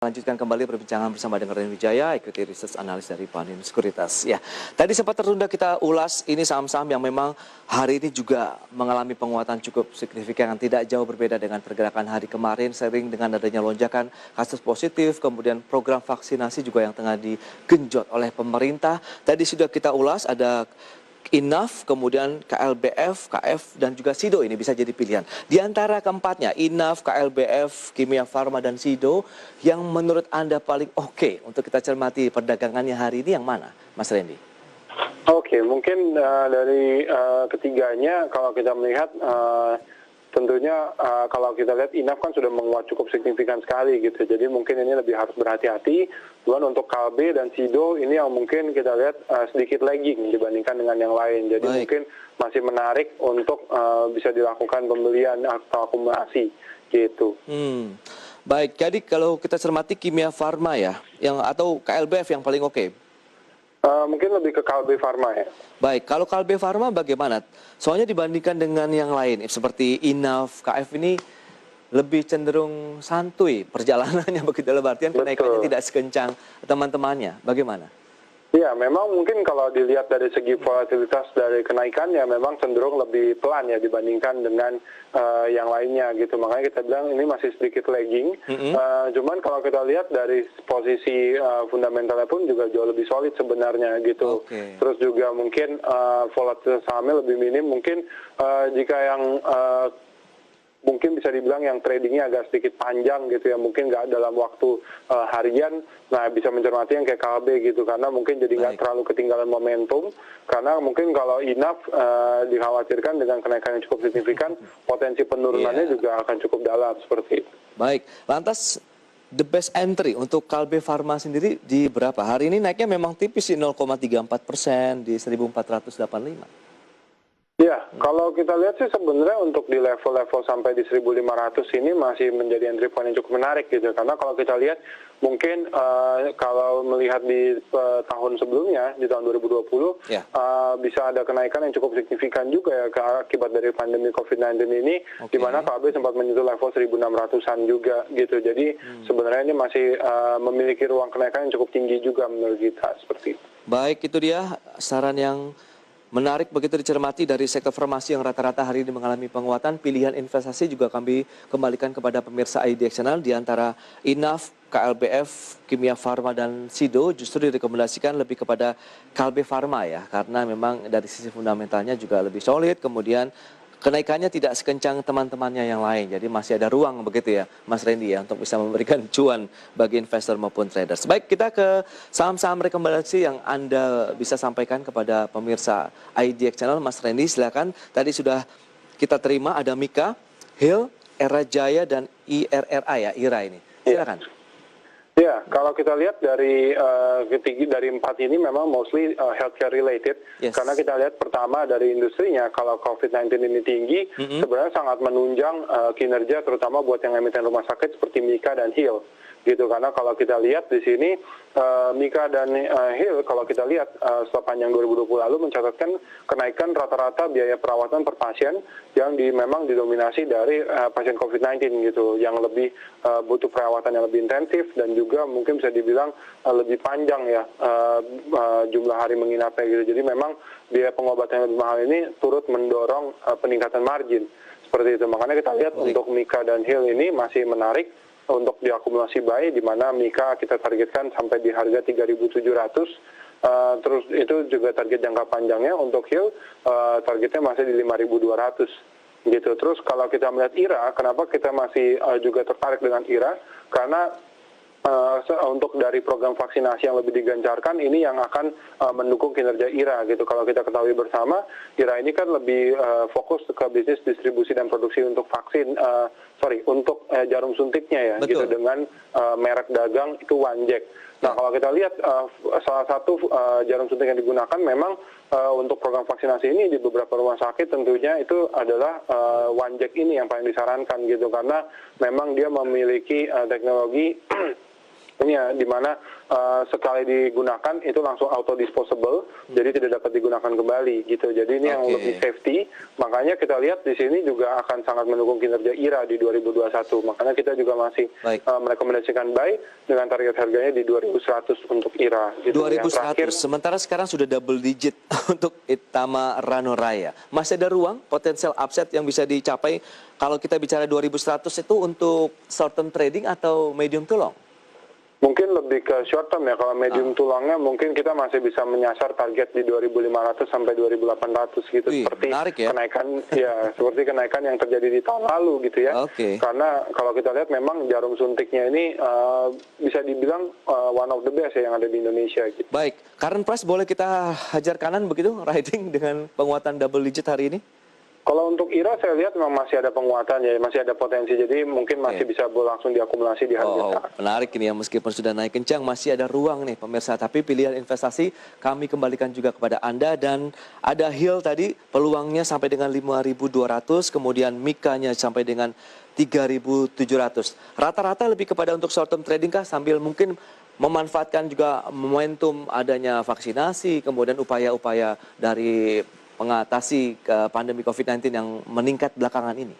Lanjutkan kembali perbincangan bersama dengan Reni Wijaya, Equity Research Analyst dari Panin Sekuritas. Ya, tadi sempat tertunda kita ulas ini saham-saham yang memang hari ini juga mengalami penguatan cukup signifikan, tidak jauh berbeda dengan pergerakan hari kemarin, sering dengan adanya lonjakan kasus positif, kemudian program vaksinasi juga yang tengah digenjot oleh pemerintah. Tadi sudah kita ulas, ada Inaf, kemudian KLBF, KF, dan juga SIDO ini bisa jadi pilihan. Di antara keempatnya, Inaf, KLBF, Kimia Farma, dan SIDO, yang menurut Anda paling oke untuk kita cermati perdagangannya hari ini yang mana, Mas Randy? Oke, mungkin dari ketiganya kalau kita melihat tentunya kalau kita lihat Inaf kan sudah menguat cukup signifikan sekali gitu. Jadi mungkin ini lebih harus berhati-hati. Cuman untuk KLB dan SIDO ini yang mungkin kita lihat sedikit lagging dibandingkan dengan yang lain. Jadi mungkin masih menarik untuk bisa dilakukan pembelian atau akumulasi gitu. Baik, jadi kalau kita cermati Kimia Farma ya, atau KLBF yang paling oke. Mungkin lebih ke KLB Farma ya. Baik, kalau KLB Farma bagaimana? Soalnya dibandingkan dengan yang lain, seperti Inaf, KF ini lebih cenderung santuy perjalanannya begitu, dalam artian kenaikannya tidak sekencang teman-temannya. Bagaimana? Ya, memang mungkin kalau dilihat dari segi volatilitas dari kenaikannya memang cenderung lebih pelan ya dibandingkan dengan yang lainnya gitu. Makanya kita bilang ini masih sedikit lagging. Cuman kalau kita lihat dari posisi fundamentalnya pun juga jauh lebih solid sebenarnya gitu. Terus juga mungkin volatilitas sahamnya lebih minim. Mungkin jika yang mungkin bisa dibilang yang tradingnya agak sedikit panjang gitu ya, mungkin nggak dalam waktu harian, nah bisa mencermati yang kayak KLB gitu, karena mungkin jadi nggak terlalu ketinggalan momentum, karena mungkin kalau Inaf dikhawatirkan dengan kenaikan yang cukup signifikan, potensi penurunannya juga akan cukup dalam seperti itu. Baik, lantas the best entry untuk KLB Farma sendiri di berapa? Hari ini naiknya memang tipis di 0,34% di 1485. Ya, kalau kita lihat sih sebenarnya untuk di level-level sampai di 1.500 ini masih menjadi entry point yang cukup menarik gitu. Karena kalau kita lihat mungkin kalau melihat di tahun sebelumnya, di tahun 2020, bisa ada kenaikan yang cukup signifikan juga ya akibat dari pandemi COVID-19 ini, di mana KLB sempat menyentuh level 1.600-an juga gitu. Jadi sebenarnya ini masih memiliki ruang kenaikan yang cukup tinggi juga menurut kita seperti itu. Baik, itu dia saran yang menarik begitu dicermati dari sektor farmasi yang rata-rata hari ini mengalami penguatan. Pilihan investasi juga kami kembalikan kepada pemirsa IDX Channel, di antara Inaf, KLBF, Kimia Farma, dan SIDO justru direkomendasikan lebih kepada KLB Farma ya, karena memang dari sisi fundamentalnya juga lebih solid, kemudian kenaikannya tidak sekencang teman-temannya yang lain. Jadi masih ada ruang begitu ya, Mas Randy ya, untuk bisa memberikan cuan bagi investor maupun traders. Baik, kita ke saham-saham rekomendasi yang Anda bisa sampaikan kepada pemirsa IDX Channel. Mas Randy, silakan. Tadi sudah kita terima ada Mika, Hill, Era Jaya, dan IRRA ya, IRA ini. Silakan. Ya, kalau kita lihat dari empat ini memang mostly healthcare related, karena kita lihat pertama dari industrinya, kalau COVID-19 ini tinggi, sebenarnya sangat menunjang kinerja terutama buat yang emiten rumah sakit seperti Mika dan Hill. Gitu, karena kalau kita lihat di sini Mika dan Hill, kalau kita lihat sepanjang 2020 lalu mencatatkan kenaikan rata-rata biaya perawatan per pasien yang memang didominasi dari pasien COVID-19 gitu, yang lebih butuh perawatan yang lebih intensif dan juga mungkin bisa dibilang lebih panjang ya jumlah hari menginapnya gitu. Jadi memang biaya pengobatan yang lebih mahal ini turut mendorong peningkatan margin seperti itu. Makanya kita lihat untuk Mika dan Hill ini masih menarik untuk diakumulasi buy, di mana Mika kita targetkan sampai di harga 3.700, terus itu juga target jangka panjangnya. Untuk Hill targetnya masih di 5.200 gitu. Terus kalau kita melihat IRA, kenapa kita masih juga tertarik dengan IRA? Karena untuk dari program vaksinasi yang lebih digencarkan ini yang akan mendukung kinerja IRA gitu. Kalau kita ketahui bersama, IRA ini kan lebih fokus ke bisnis distribusi dan produksi untuk vaksin, untuk jarum suntiknya ya, gitu, dengan merek dagang itu Wanjek. Nah, kalau kita lihat salah satu jarum suntik yang digunakan memang untuk program vaksinasi ini di beberapa rumah sakit tentunya itu adalah Wanjek ini yang paling disarankan gitu, karena memang dia memiliki teknologi ini ya, di mana sekali digunakan itu langsung auto disposable, jadi tidak dapat digunakan kembali gitu. Jadi ini yang lebih safety. Makanya kita lihat di sini juga akan sangat mendukung kinerja IRA di 2021. Makanya kita juga masih merekomendasikan buy dengan target harganya di 2.100 untuk IRA. Gitu. 2.100. Sementara sekarang sudah double digit untuk Itama Rano Raya. Masih ada ruang potensial upside yang bisa dicapai kalau kita bicara 2.100 itu untuk short term trading atau medium to long? Mungkin lebih ke short term ya, kalau medium to long-nya mungkin kita masih bisa menyasar target di 2.500 sampai 2.800 gitu. Seperti kenaikan ya, seperti kenaikan yang terjadi di tahun lalu gitu ya. Karena kalau kita lihat memang jarum suntiknya ini bisa dibilang one of the best ya yang ada di Indonesia gitu. Baik, current price boleh kita hajar kanan begitu riding dengan penguatan double digit hari ini? Kalau untuk IRA saya lihat memang masih ada penguatan ya, masih ada potensi, jadi mungkin masih bisa langsung diakumulasi di harga saat. Menarik ini ya, meskipun sudah naik kencang masih ada ruang nih pemirsa, tapi pilihan investasi kami kembalikan juga kepada Anda. Dan ada Hill tadi peluangnya sampai dengan 5.200, kemudian Mika-nya sampai dengan 3.700. Rata-rata lebih kepada untuk short term trading kah, sambil mungkin memanfaatkan juga momentum adanya vaksinasi, kemudian upaya-upaya dari mengatasi pandemi COVID-19 yang meningkat belakangan ini?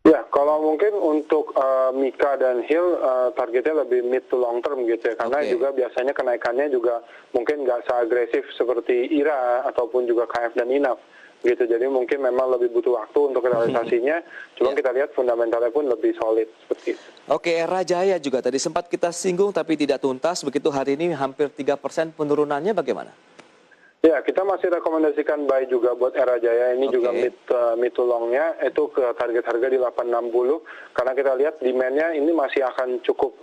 Ya, kalau mungkin untuk Mika dan Hill targetnya lebih mid to long term gitu ya, karena juga biasanya kenaikannya juga mungkin nggak seagresif seperti IRA ataupun juga KF dan INAF gitu. Jadi mungkin memang lebih butuh waktu untuk realisasinya, cuma kita lihat fundamentalnya pun lebih solid seperti itu. Oke, Era Jaya juga tadi sempat kita singgung tapi tidak tuntas, begitu hari ini hampir 3% penurunannya, bagaimana? Ya, kita masih rekomendasikan buy juga buat Era Jaya, ini juga mid to long-nya itu ke target harga di 860, karena kita lihat demand-nya ini masih akan cukup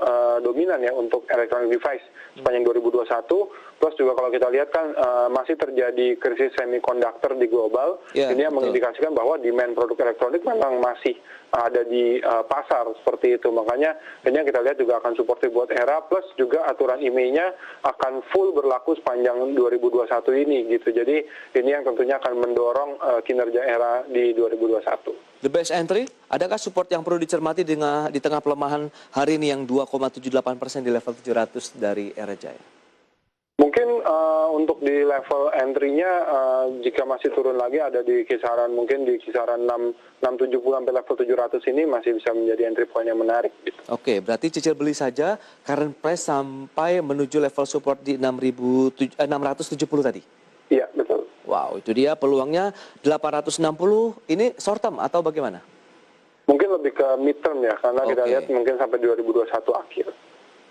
dominan ya untuk electronic device sepanjang 2021, plus juga kalau kita lihat kan masih terjadi krisis semiconductor di global, ini yang mengindikasikan bahwa demand produk elektronik memang masih ada di pasar seperti itu. Makanya ini yang kita lihat juga akan supportif buat Era, plus juga aturan IMEI-nya akan full berlaku sepanjang 2021 ini gitu. Jadi ini yang tentunya akan mendorong kinerja Era di 2021. The best entry, adakah support yang perlu dicermati di tengah pelemahan hari ini yang 2,78% di level 700 dari Era Jaya? Mungkin untuk di level entry-nya jika masih turun lagi ada di kisaran mungkin di kisaran 670 sampai level 700 ini masih bisa menjadi entry point yang menarik gitu. Oke, berarti cicil beli saja current price sampai menuju level support di 670 tadi. Iya, betul. Wow, itu dia peluangnya 860. Ini short term atau bagaimana? Mungkin lebih ke mid term ya, karena kita lihat mungkin sampai 2021 akhir.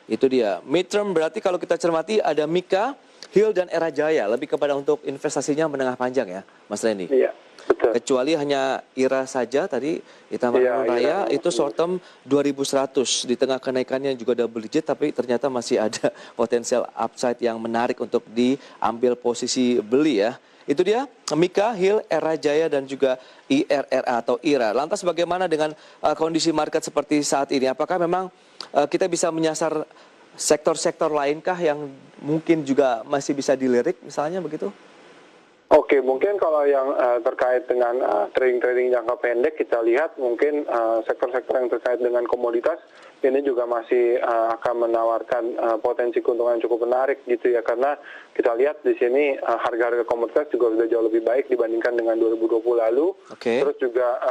Itu dia. Mid-term berarti kalau kita cermati ada Mika, Hill, dan Era Jaya. Lebih kepada untuk investasinya menengah panjang ya, Mas Randy? Iya, betul. Kecuali hanya IRA saja tadi, Itama Raya itu short term 2.100. Di tengah kenaikannya juga double digit, tapi ternyata masih ada potensial upside yang menarik untuk diambil posisi beli ya. Itu dia, Mika, Hill, Era Jaya, dan juga IRRA atau IRA. Lantas bagaimana dengan kondisi market seperti saat ini? Apakah memang kita bisa menyasar sektor-sektor lainkah yang mungkin juga masih bisa dilirik misalnya begitu? Oke, mungkin kalau yang terkait dengan trading jangka pendek kita lihat mungkin sektor-sektor yang terkait dengan komoditas ini juga masih akan menawarkan potensi keuntungan yang cukup menarik gitu ya, karena kita lihat di sini harga-harga komoditas juga sudah jauh lebih baik dibandingkan dengan 2020 lalu. Terus juga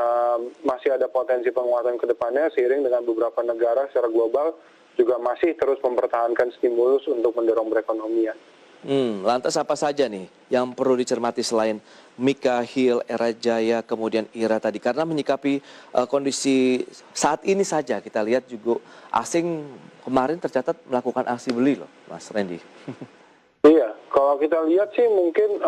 masih ada potensi penguatan ke depannya seiring dengan beberapa negara secara global juga masih terus mempertahankan stimulus untuk mendorong perekonomian. Lantas apa saja nih yang perlu dicermati selain Mika, Hill, Era Jaya, kemudian IRA tadi? Karena menyikapi kondisi saat ini saja kita lihat juga asing kemarin tercatat melakukan aksi beli loh, Mas Randy. Iya, kalau kita lihat sih mungkin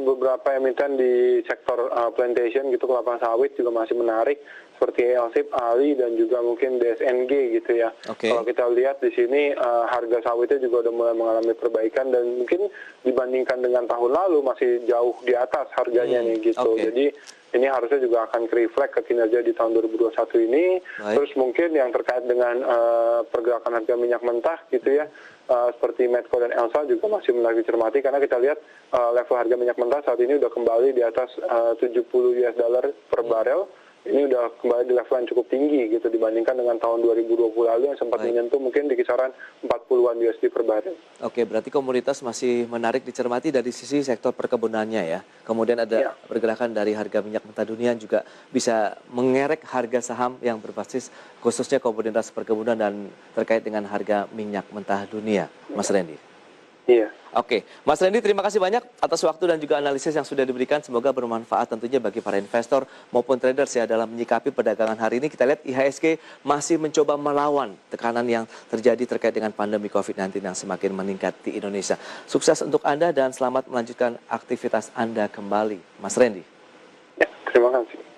beberapa emiten di sektor plantation gitu, kelapa sawit juga masih menarik seperti LSIP, Ali, dan juga mungkin DSNG gitu ya. Kalau kita lihat di sini harga sawitnya juga udah mulai mengalami perbaikan dan mungkin dibandingkan dengan tahun lalu masih jauh di atas harganya nih gitu. Jadi ini harusnya juga akan reflect ke kinerja di tahun 2021 ini. Terus mungkin yang terkait dengan pergerakan harga minyak mentah gitu ya, seperti Medco dan Elsa juga masih menarik dicermati karena kita lihat level harga minyak mentah saat ini udah kembali di atas 70 US dollar per barel. ini udah kembali di level yang cukup tinggi gitu dibandingkan dengan tahun 2020 lalu yang sempat menyentuh mungkin di kisaran 40-an USD per barel. Oke, berarti komoditas masih menarik dicermati dari sisi sektor perkebunannya ya. Kemudian ada pergerakan dari harga minyak mentah dunia juga bisa mengerek harga saham yang berbasis khususnya komoditas perkebunan dan terkait dengan harga minyak mentah dunia, Mas Randy. Iya. Oke, Mas Randy terima kasih banyak atas waktu dan juga analisis yang sudah diberikan. Semoga bermanfaat tentunya bagi para investor maupun traders ya dalam menyikapi perdagangan hari ini. Kita lihat IHSG masih mencoba melawan tekanan yang terjadi terkait dengan pandemi COVID-19 yang semakin meningkat di Indonesia. Sukses untuk Anda dan selamat melanjutkan aktivitas Anda kembali, Mas Randy. Ya, terima kasih.